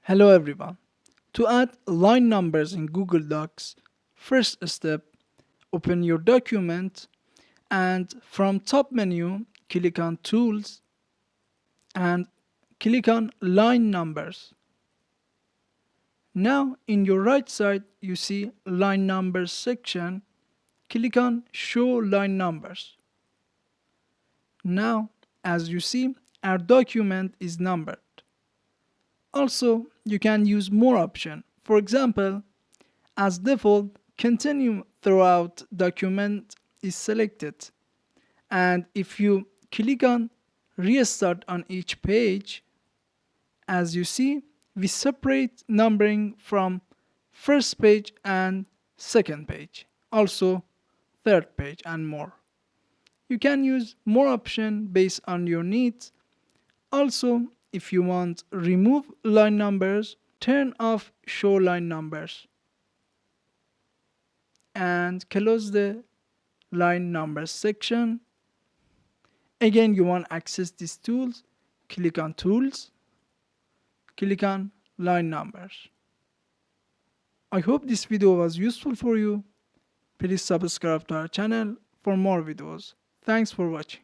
Hello everyone. To add line numbers in Google Docs, first step, open your document and from top menu, click on Tools and click on Line Numbers. Now in your right side, you see Line Numbers section. Click on Show Line Numbers. Now, as you see, our document is numbered. Also, you can use more options. For example, as default, continue throughout document is selected. And if you click on restart on each page, as you see, we separate numbering from first page and second page. Also, third page and more. You can use more options based on your needs. Also, if you want remove line numbers, turn off show line numbers and close the line numbers section. Again, you want access these tools, click on tools, click on line numbers. I hope this video was useful for you. Please subscribe to our channel for more videos. Thanks for watching.